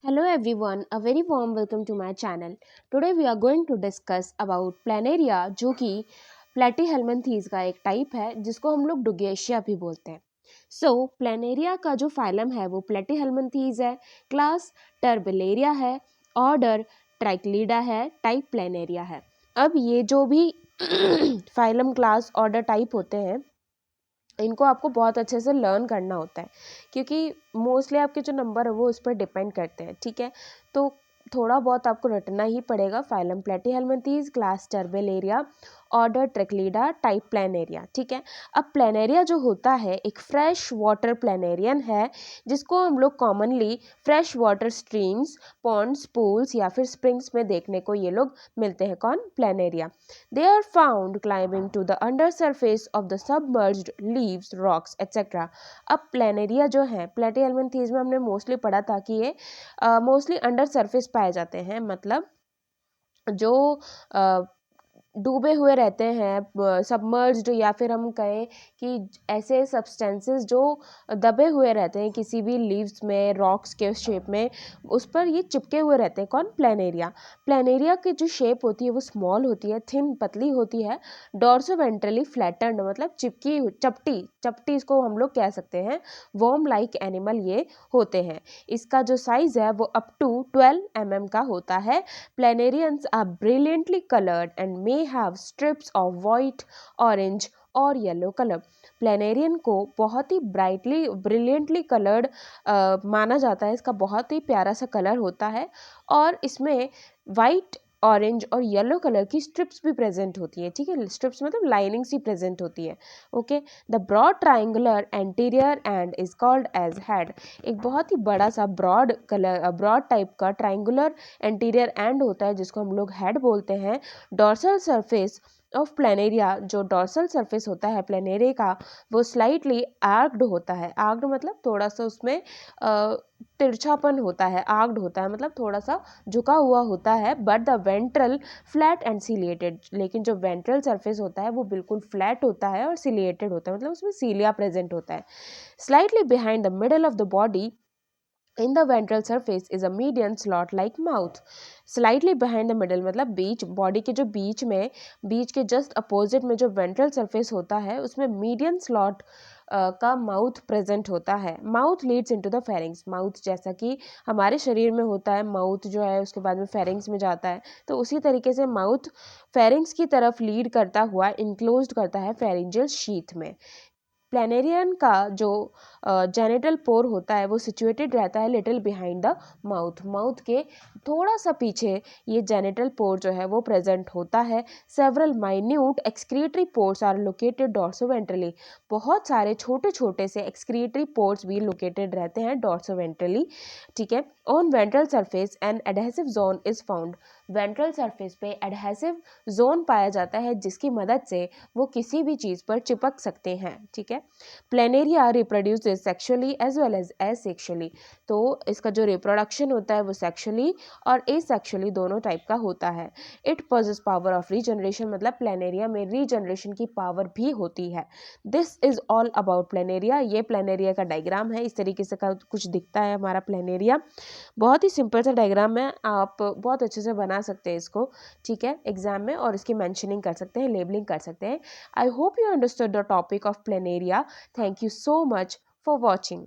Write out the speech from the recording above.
Hello everyone, a very warm welcome to my channel. Today we are going to discuss about planaria जो कि Platyhelminthes का एक type है जिसको हम लोग डुगेशिया भी बोलते हैं। प्लेनेरिया का जो फाइलम है वो प्लेटीहेल्मिन्थीज है, क्लास टर्बेलेरिया है, ऑर्डर ट्राइक्लीडा है, टाइप प्लेनेरिया है। अब ये जो भी फाइलम क्लास ऑर्डर टाइप होते हैं इनको आपको बहुत अच्छे से लर्न करना होता है क्योंकि मोस्टली आपके जो नंबर है वो उस पर डिपेंड करते हैं। ठीक है, तो थोड़ा बहुत आपको रटना ही पड़ेगा। Phylum platyhelminthes, class turbellaria, order tricladida, type planaria. ठीक है, अब प्लेनेरिया जो होता है एक फ्रेश वाटर प्लेनेरियन है जिसको हम लोग commonly fresh water streams, ponds, pools या फिर स्प्रिंग्स में देखने को ये लोग मिलते हैं। कौन? Planaria. They are found climbing to the undersurface of the submerged leaves, rocks, etc. अब प्लेनेरिया जो है प्लेटीहेल्मिन्थीज में हमने मोस्टली पढ़ा था कि ये मोस्टली अंडर सरफेस पाए जाते हैं, मतलब जो डूबे हुए रहते हैं, सबमर्ज्ड, या फिर हम कहें कि ऐसे सब्सटेंसेस जो दबे हुए रहते हैं किसी भी लीव्स में, रॉक्स के शेप में, उस पर ये चिपके हुए रहते हैं। कौन? प्लेनेरिया। प्लेनेरिया की जो शेप होती है वो स्मॉल होती है, थिन, पतली होती है, डॉर्सोवेंट्रली फ्लैटन्ड, मतलब चिपकी, चपटी चपटी इसको हम लोग कह सकते हैं। वर्म लाइक एनिमल ये होते हैं। इसका जो साइज है वो अप टू 12 mm का होता है। Planarians are brilliantly colored and may have strips of white, orange और येलो कलर। प्लेनेरियन को बहुत ही ब्रिलियंटली कलर्ड माना जाता है। इसका बहुत ही प्यारा सा कलर होता है और इसमें वाइट, ऑरेंज और येलो कलर की स्ट्रिप्स भी प्रेजेंट होती है। ठीक है, स्ट्रिप्स मतलब लाइनिंग्स ही प्रेजेंट होती है। Okay, the broad triangular anterior end is called as head. एक बहुत ही बड़ा सा ब्रॉड टाइप का ट्राइंगुलर एंटीरियर एंड होता है जिसको हम लोग हेड बोलते हैं। डॉर्सल सरफेस ऑफ प्लेनेरिया, जो डॉर्सल सरफेस होता है प्लेनेरिया का, वो स्लाइटली आर्क्ड होता है। आर्क्ड मतलब थोड़ा सा उसमें तिरछापन होता है। आर्क्ड होता है मतलब थोड़ा सा झुका हुआ होता है। But the ventral flat and ciliated, लेकिन जो वेंट्रल सरफेस होता है वो बिल्कुल फ्लैट होता है और सिलिएटेड होता है, मतलब उसमें सीलिया प्रेजेंट होता है। Slightly behind the middle of the body in the ventral surface is a median slot like mouth. Slightly behind the middle मतलब बीच, बॉडी के जो बीच में, बीच के जस्ट अपोजिट में जो वेंट्रल सरफेस होता है उसमें मीडियन स्लॉट का माउथ प्रेजेंट होता है। Mouth Leeds into the pharynx. Mouth जैसा कि हमारे शरीर में होता है, माउथ जो है उसके बाद में फेरिंग्स में जाता है, तो उसी तरीके से माउथ फेरिंग्स की तरफ लीड करता हुआ इंक्लोज्ड करता है फेरिंजियल शीथ में। प्लेनेरियन का जो जेनिटल पोर होता है वो सिचुएटेड रहता है little behind the mouth. Mouth के थोड़ा सा पीछे ये जेनिटल पोर जो है वो प्रेजेंट होता है। Several minute excretory pores are located dorsoventrally. बहुत सारे छोटे छोटे से एक्सक्रीटरी पोर्स भी लोकेटेड रहते हैं डॉर्सोवेंट्रली। ठीक है, on ventral surface an adhesive zone is found. Ventral surface पे एडहेसिव जोन पाया जाता है जिसकी मदद से वो किसी भी चीज़ पर चिपक सकते हैं। ठीक है, planaria reproduces sexually as well as asexually. तो इसका जो रिप्रोडक्शन होता है वो सेक्सुअली और एसेक्सुअली दोनों टाइप का होता है। It possesses power of regeneration, मतलब प्लेनेरिया में रीजनरेशन की पावर भी होती है। This is all about planaria. ये प्लेनेरिया का डायग्राम है, इस तरीके से का कुछ दिखता है हमारा प्लेनेरिया। बहुत ही सिंपल सा डायग्राम है, आप बहुत अच्छे से बना सकते हैं इसको। ठीक है, एग्जाम में, और इसकी मेंशनिंग कर सकते हैं, लेबलिंग कर सकते हैं। I hope you understood the topic of planaria. Thank you so much for watching.